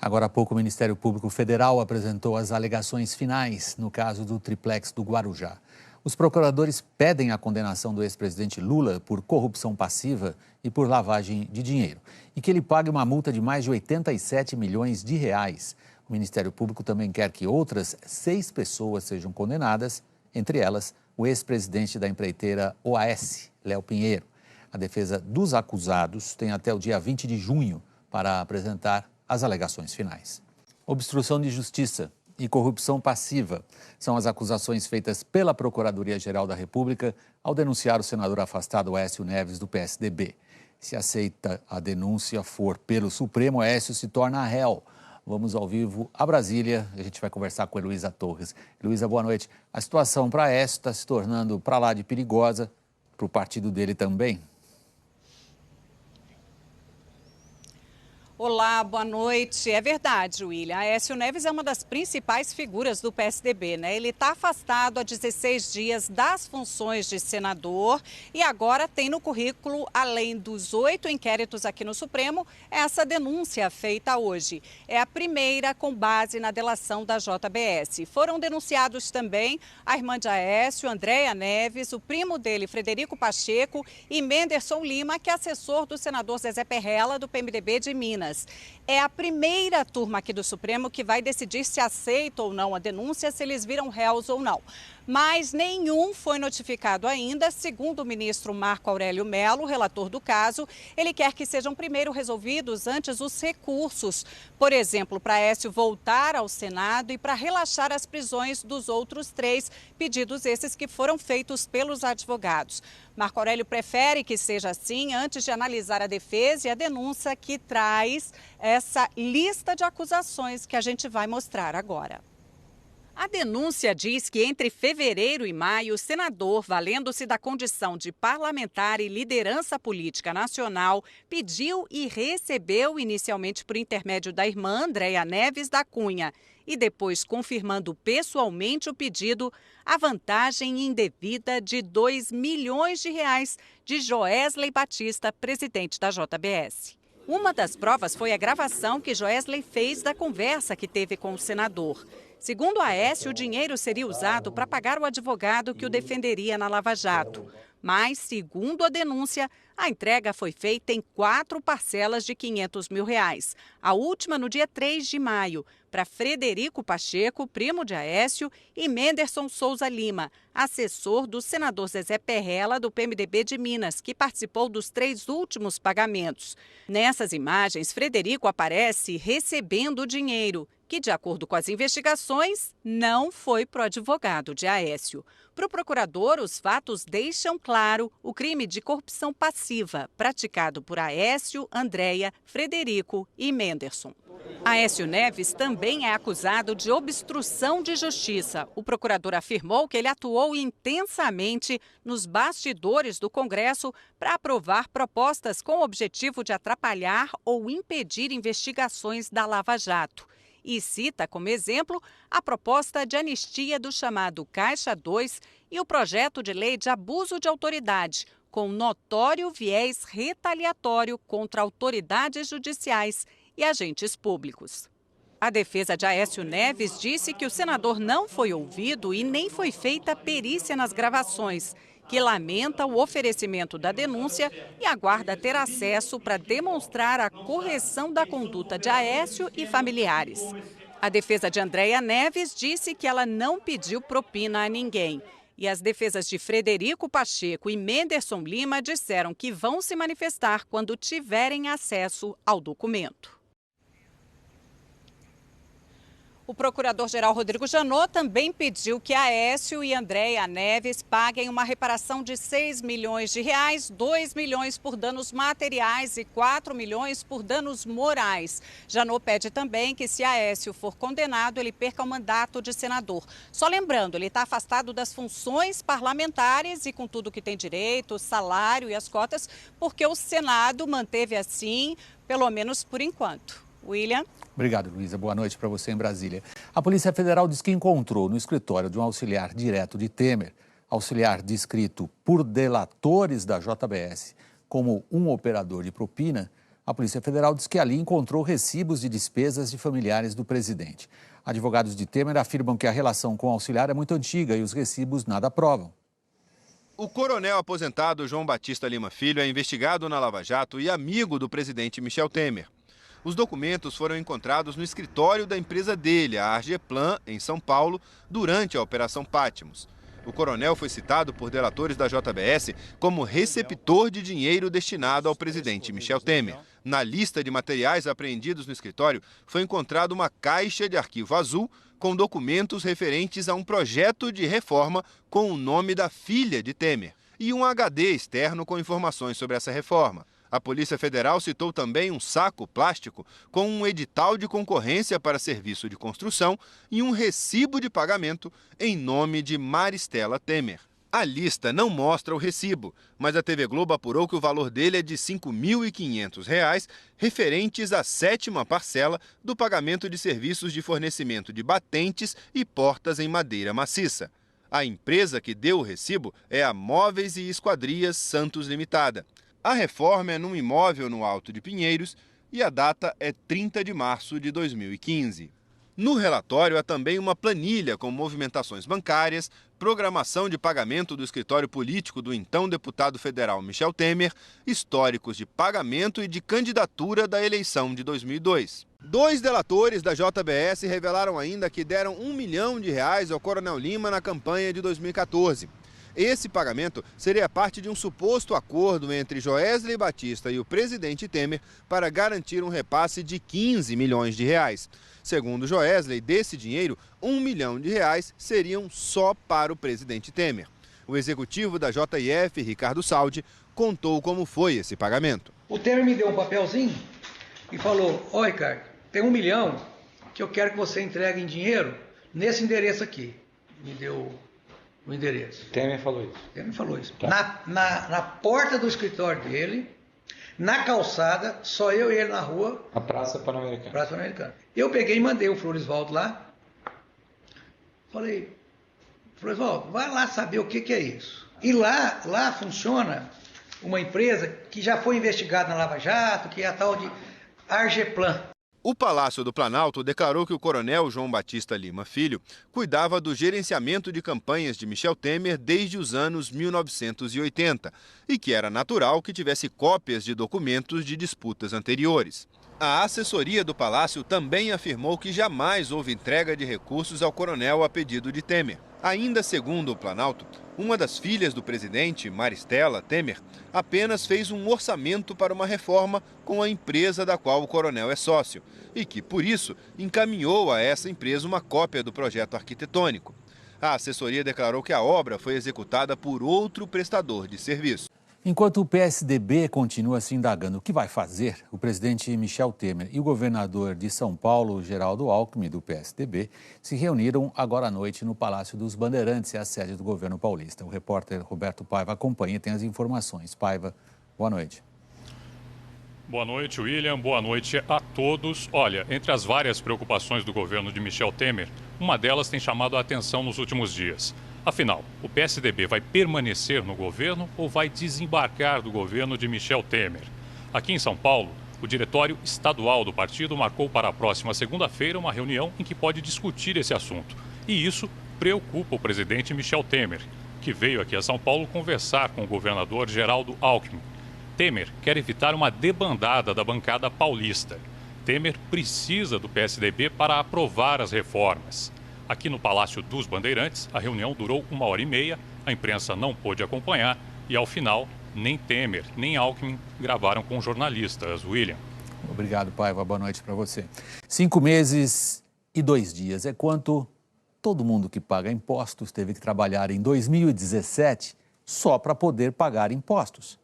Agora há pouco, o Ministério Público Federal apresentou as alegações finais no caso do triplex do Guarujá. Os procuradores pedem a condenação do ex-presidente Lula por corrupção passiva e por lavagem de dinheiro e que ele pague uma multa de mais de 87 milhões de reais. O Ministério Público também quer que outras 6 pessoas sejam condenadas, entre elas o ex-presidente da empreiteira OAS, Léo Pinheiro. A defesa dos acusados tem até o dia 20 de junho para apresentar as alegações finais. Obstrução de justiça e corrupção passiva são as acusações feitas pela Procuradoria-Geral da República ao denunciar o senador afastado Aécio Neves do PSDB. Se aceita a denúncia for pelo Supremo, Aécio se torna réu. Vamos ao vivo a Brasília, a gente vai conversar com a Heloísa Torres. Heloísa, boa noite. A situação para Aécio está se tornando para lá de perigosa, para o partido dele também? Olá, boa noite. É verdade, William. Aécio Neves é uma das principais figuras do PSDB, né? Ele está afastado há 16 dias das funções de senador e agora tem no currículo, além dos 8 inquéritos aqui no Supremo, essa denúncia feita hoje. É a primeira com base na delação da JBS. Foram denunciados também a irmã de Aécio, Andréia Neves, o primo dele, Frederico Pacheco, e Menderson Lima, que é assessor do senador Zezé Perrella, do PMDB de Minas. É a primeira turma aqui do Supremo que vai decidir se aceita ou não a denúncia, se eles viram réus ou não. Mas nenhum foi notificado ainda. Segundo o ministro Marco Aurélio Mello, relator do caso, ele quer que sejam primeiro resolvidos antes os recursos. Por exemplo, para Aécio voltar ao Senado e para relaxar as prisões dos outros 3, pedidos esses que foram feitos pelos advogados. Marco Aurélio prefere que seja assim antes de analisar a defesa e a denúncia que traz essa lista de acusações que a gente vai mostrar agora. A denúncia diz que entre fevereiro e maio, o senador, valendo-se da condição de parlamentar e liderança política nacional, pediu e recebeu, inicialmente por intermédio da irmã Andréia Neves da Cunha, e depois confirmando pessoalmente o pedido, a vantagem indevida de 2 milhões de reais de Joesley Batista, presidente da JBS. Uma das provas foi a gravação que Joesley fez da conversa que teve com o senador. Segundo Aécio, o dinheiro seria usado para pagar o advogado que o defenderia na Lava Jato. Mas, segundo a denúncia, a entrega foi feita em 4 parcelas de R$500 mil. A última no dia 3 de maio, para Frederico Pacheco, primo de Aécio, e Menderson Souza Lima, assessor do senador Zezé Perrella, do PMDB de Minas, que participou dos 3 últimos pagamentos. Nessas imagens, Frederico aparece recebendo o dinheiro, que, de acordo com as investigações, não foi para o advogado de Aécio. Para o procurador, os fatos deixam claro o crime de corrupção passiva praticado por Aécio, Andréia, Frederico e Menderson. Aécio Neves também é acusado de obstrução de justiça. O procurador afirmou que ele atuou intensamente nos bastidores do Congresso para aprovar propostas com o objetivo de atrapalhar ou impedir investigações da Lava Jato. E cita como exemplo a proposta de anistia do chamado Caixa 2 e o projeto de lei de abuso de autoridade, com notório viés retaliatório contra autoridades judiciais e agentes públicos. A defesa de Aécio Neves disse que o senador não foi ouvido e nem foi feita perícia nas gravações, que lamenta o oferecimento da denúncia e aguarda ter acesso para demonstrar a correção da conduta de Aécio e familiares. A defesa de Andréia Neves disse que ela não pediu propina a ninguém. E as defesas de Frederico Pacheco e Menderson Lima disseram que vão se manifestar quando tiverem acesso ao documento. O procurador-geral Rodrigo Janot também pediu que Aécio e Andréia Neves paguem uma reparação de 6 milhões de reais, 2 milhões por danos materiais e 4 milhões por danos morais. Janot pede também que, se Aécio for condenado, ele perca o mandato de senador. Só lembrando, ele está afastado das funções parlamentares e com tudo que tem direito, o salário e as cotas, porque o Senado manteve assim, pelo menos por enquanto. William? Obrigado, Luísa. Boa noite para você em Brasília. A Polícia Federal diz que encontrou no escritório de um auxiliar direto de Temer, auxiliar descrito por delatores da JBS como um operador de propina, A Polícia Federal diz que ali encontrou recibos de despesas de familiares do presidente. Advogados de Temer afirmam que a relação com o auxiliar é muito antiga e os recibos nada provam. O coronel aposentado João Batista Lima Filho é investigado na Lava Jato e amigo do presidente Michel Temer. Os documentos foram encontrados no escritório da empresa dele, a Argeplan, em São Paulo, durante a Operação Patmos. O coronel foi citado por delatores da JBS como receptor de dinheiro destinado ao presidente Michel Temer. Na lista de materiais apreendidos no escritório foi encontrada uma caixa de arquivo azul com documentos referentes a um projeto de reforma com o nome da filha de Temer e um HD externo com informações sobre essa reforma. A Polícia Federal citou também um saco plástico com um edital de concorrência para serviço de construção e um recibo de pagamento em nome de Maristela Temer. A lista não mostra o recibo, mas a TV Globo apurou que o valor dele é de R$ 5.500, referentes à 7ª parcela do pagamento de serviços de fornecimento de batentes e portas em madeira maciça. A empresa que deu o recibo é a Móveis e Esquadrias Santos Limitada. A reforma é num imóvel no Alto de Pinheiros e a data é 30 de março de 2015. No relatório há também uma planilha com movimentações bancárias, programação de pagamento do escritório político do então deputado federal Michel Temer, históricos de pagamento e de candidatura da eleição de 2002. 2 delatores da JBS revelaram ainda que deram R$ 1 milhão ao coronel Lima na campanha de 2014. Esse pagamento seria parte de um suposto acordo entre Joesley Batista e o presidente Temer para garantir um repasse de R$ 15 milhões. Segundo Joesley, desse dinheiro, R$ 1 milhão seriam só para o presidente Temer. O executivo da JIF, Ricardo Saldi, contou como foi esse pagamento. O Temer me deu um papelzinho e falou: ó, Ricardo, tem R$ 1 milhão que eu quero que você entregue em dinheiro nesse endereço aqui. Me deu o endereço. Temer falou isso? Temer falou isso. Tá. Na porta do escritório dele, na calçada, só eu e ele na rua. A Praça Pan-Americana. Praça Pan-Americana. Eu peguei e mandei o Floresvaldo lá. Falei: Floresvaldo, vai lá saber o que é isso. E lá funciona uma empresa que já foi investigada na Lava Jato, que é a tal de Argeplan. O Palácio do Planalto declarou que o coronel João Batista Lima Filho cuidava do gerenciamento de campanhas de Michel Temer desde os anos 1980 e que era natural que tivesse cópias de documentos de disputas anteriores. A assessoria do Palácio também afirmou que jamais houve entrega de recursos ao coronel a pedido de Temer. Ainda segundo o Planalto, uma das filhas do presidente, Maristela Temer, apenas fez um orçamento para uma reforma com a empresa da qual o coronel é sócio e que, por isso, encaminhou a essa empresa uma cópia do projeto arquitetônico. A assessoria declarou que a obra foi executada por outro prestador de serviço. Enquanto o PSDB continua se indagando o que vai fazer, o presidente Michel Temer e o governador de São Paulo, Geraldo Alckmin, do PSDB, se reuniram agora à noite no Palácio dos Bandeirantes, a sede do governo paulista. O repórter Roberto Paiva acompanha e tem as informações. Paiva, boa noite. Boa noite, William. Boa noite a todos. Olha, entre as várias preocupações do governo de Michel Temer, uma delas tem chamado a atenção nos últimos dias. Afinal, o PSDB vai permanecer no governo ou vai desembarcar do governo de Michel Temer? Aqui em São Paulo, o diretório estadual do partido marcou para a próxima segunda-feira uma reunião em que pode discutir esse assunto. E isso preocupa o presidente Michel Temer, que veio aqui a São Paulo conversar com o governador Geraldo Alckmin. Temer quer evitar uma debandada da bancada paulista. Temer precisa do PSDB para aprovar as reformas. Aqui no Palácio dos Bandeirantes, a reunião durou 1h30, a imprensa não pôde acompanhar e, ao final, nem Temer nem Alckmin gravaram com jornalistas. William. Obrigado, Paiva. Boa noite para você. 5 meses e 2 dias é quanto todo mundo que paga impostos teve que trabalhar em 2017 só para poder pagar impostos.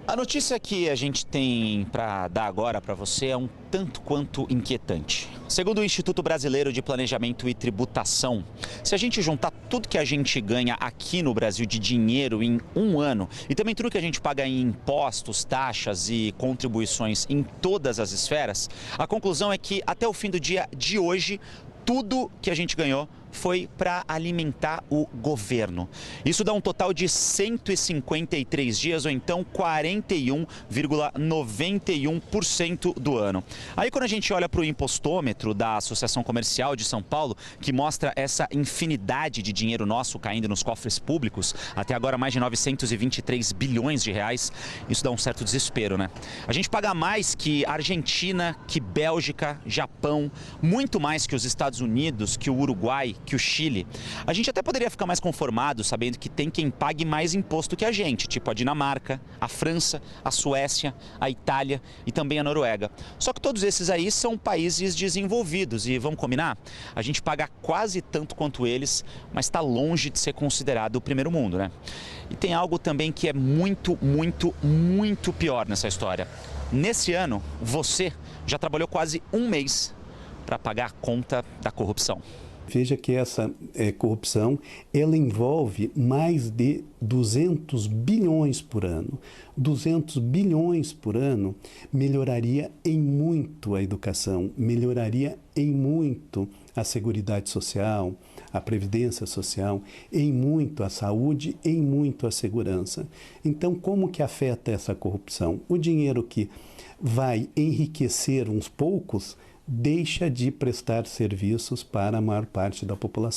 A notícia que a gente tem para dar agora para você é um tanto quanto inquietante. Segundo o Instituto Brasileiro de Planejamento e Tributação, se a gente juntar tudo que a gente ganha aqui no Brasil de dinheiro em um ano e também tudo que a gente paga em impostos, taxas e contribuições em todas as esferas, a conclusão é que até o fim do dia de hoje, tudo que a gente ganhou foi para alimentar o governo. Isso dá um total de 153 dias, ou então 41,91% do ano. Aí quando a gente olha para o impostômetro da Associação Comercial de São Paulo, que mostra essa infinidade de dinheiro nosso caindo nos cofres públicos, até agora mais de 923 bilhões de reais, isso dá um certo desespero, né? A gente paga mais que Argentina, que Bélgica, Japão, muito mais que os Estados Unidos, que o Uruguai, que o Chile. A gente até poderia ficar mais conformado sabendo que tem quem pague mais imposto que a gente, tipo a Dinamarca, a França, a Suécia, a Itália e também a Noruega. Só que todos esses aí são países desenvolvidos e, vamos combinar, a gente paga quase tanto quanto eles, mas está longe de ser considerado o primeiro mundo, né? E tem algo também que é muito, muito, muito pior nessa história. Nesse ano, você já trabalhou quase um mês para pagar a conta da corrupção. Veja que essa corrupção, ela envolve mais de 200 bilhões por ano. 200 bilhões por ano melhoraria em muito a educação, melhoraria em muito a Seguridade Social, a Previdência Social, em muito a saúde, em muito a segurança. Então, como que afeta essa corrupção? O dinheiro que vai enriquecer uns poucos deixa de prestar serviços para a maior parte da população.